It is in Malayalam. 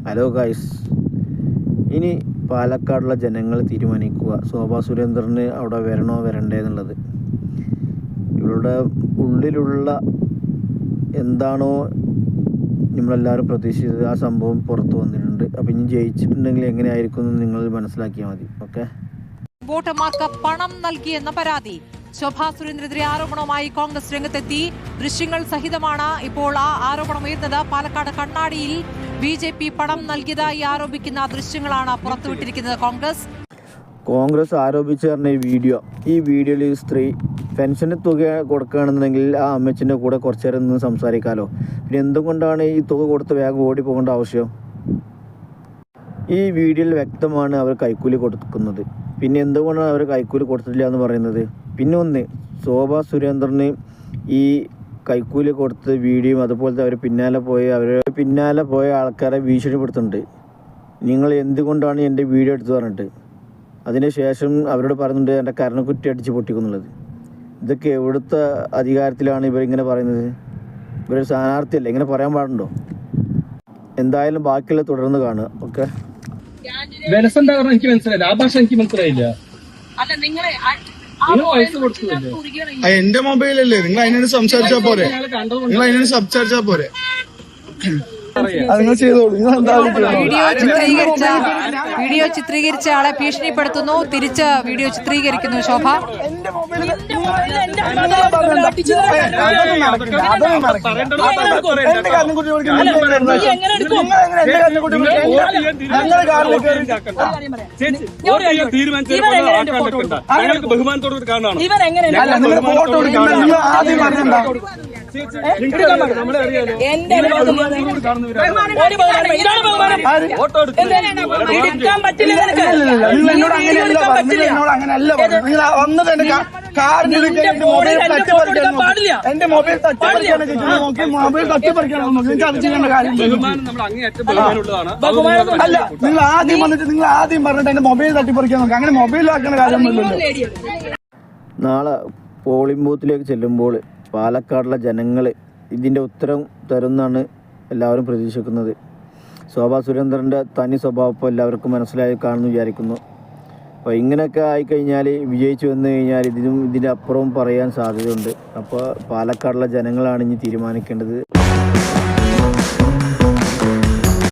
ഹലോ ഗൈസ്, ഇനി പാലക്കാടുള്ള ജനങ്ങൾ തീരുമാനിക്കുക ശോഭാ സുരേന്ദ്രന് അവിടെ വരണോ വരണ്ടേ എന്നുള്ളത്. ഇവരുടെ ഉള്ളിലുള്ള എന്താണോ നമ്മളെല്ലാവരും പ്രതീക്ഷിച്ചത് ആ സംഭവം പുറത്തു വന്നിട്ടുണ്ട്. അപ്പം ഇനി ജയിച്ചിട്ടുണ്ടെങ്കിൽ എങ്ങനെയായിരിക്കും എന്ന് നിങ്ങൾ മനസ്സിലാക്കിയാൽ മതി. ഓക്കെ. വോട്ടർമാർക്ക് പണം നൽകിയെന്ന പരാതി. ശോഭാ സുരേന്ദ്രനെതിരെ ആരോപണവുമായി കോൺഗ്രസ് രംഗത്തെത്തി. ദൃശ്യങ്ങൾ സഹിതമാണ് ഇപ്പോൾ ആ ആരോപണം ഉയർന്നത്. പാലക്കാട് കണ്ണാടിയിൽ BJP പണം നൽകിയതായി ആരോപിക്കുന്ന ദൃശ്യങ്ങളാണ് പുറത്തുവിട്ടിരിക്കുന്നത്. കോൺഗ്രസ് ആരോപിച്ചു പറഞ്ഞ ഈ വീഡിയോയിൽ സ്ത്രീ പെൻഷന് തുക കൊടുക്കുകയാണെന്നുണ്ടെങ്കിൽ ആ അമ്മച്ചിൻ്റെ കൂടെ കുറച്ചു നേരം നിന്ന് സംസാരിക്കാമല്ലോ. പിന്നെ എന്തുകൊണ്ടാണ് ഈ തുക കൊടുത്ത് വേഗം ഓടി പോകേണ്ട ആവശ്യം? ഈ വീഡിയോയിൽ വ്യക്തമാണ് അവർ കൈക്കൂലി കൊടുക്കുന്നത്. പിന്നെ എന്തുകൊണ്ടാണ് അവർ കൈക്കൂലി കൊടുത്തിട്ടില്ല എന്ന് പറയുന്നത്? പിന്നെ ഒന്ന്, ശോഭാ സുരേന്ദ്രന് ഈ കൈക്കൂലി കൊടുത്ത് വീഡിയോയും അതുപോലത്തെ അവർ പിന്നാലെ പോയ ആൾക്കാരെ ഭീഷണിപ്പെടുത്തുന്നുണ്ട്. നിങ്ങൾ എന്തുകൊണ്ടാണ് എൻ്റെ വീഡിയോ എടുത്ത് പറഞ്ഞിട്ട് അതിനുശേഷം അവരോട് പറയുന്നുണ്ട് എൻ്റെ കരണക്കുറ്റി അടിച്ച് പൊട്ടിക്കുന്നുള്ളത്. ഇതൊക്കെ എവിടുത്തെ അധികാരത്തിലാണ് ഇവരിങ്ങനെ പറയുന്നത്? ഇവരൊരു സ്ഥാനാർത്ഥിയല്ലേ, ഇങ്ങനെ പറയാൻ പാടുണ്ടോ? എന്തായാലും ബാക്കിയുള്ള തുടർന്ന് കാണുക. ഓക്കെ. എനിക്ക് മനസ്സിലായില്ല, ആ ഭാഷ എനിക്ക് മനസ്സിലായില്ല. എന്റെ മൊബൈലല്ലേ, നിങ്ങൾ അതിനോട് സംസാരിച്ചാ പോരെ, നിങ്ങൾ ചെയ്തോളൂ. വീഡിയോ ചിത്രീകരിച്ച ആളെ ഭീഷണിപ്പെടുത്തുന്നു, തിരിച്ച് വീഡിയോ ചിത്രീകരിക്കുന്നു ശോഭ. ബഹുമാനത്തോട് കാണാണ്. എന്റെ മൊബൈൽ തട്ടിപ്പറിക്കണം. അല്ല, നിങ്ങൾ ആദ്യം വന്നിട്ട് എന്റെ മൊബൈൽ തട്ടിപ്പറിക്കാൻ നോക്കാം. അങ്ങനെ മൊബൈലാക്കുന്ന കാര്യമൊന്നുമില്ലല്ലോ. നാളെ പോളിംഗ് ബൂത്തിലേക്ക് ചെല്ലുമ്പോൾ പാലക്കാടുള്ള ജനങ്ങൾ ഇതിൻ്റെ ഉത്തരം തരുമെന്നാണ് എല്ലാവരും പ്രതീക്ഷിക്കുന്നത്. ശോഭാ സുരേന്ദ്രൻ്റെ തനി സ്വഭാവം ഇപ്പോൾ എല്ലാവർക്കും മനസ്സിലായി കാണുമെന്ന് വിചാരിക്കുന്നു. അപ്പോൾ ഇങ്ങനെയൊക്കെ ആയിക്കഴിഞ്ഞാൽ, വിജയിച്ചു വന്നു കഴിഞ്ഞാൽ ഇതിൻ്റെ അപ്പുറവും പറയാൻ സാധ്യതയുണ്ട്. അപ്പോൾ പാലക്കാടുള്ള ജനങ്ങളാണ് ഇനി തീരുമാനിക്കേണ്ടത്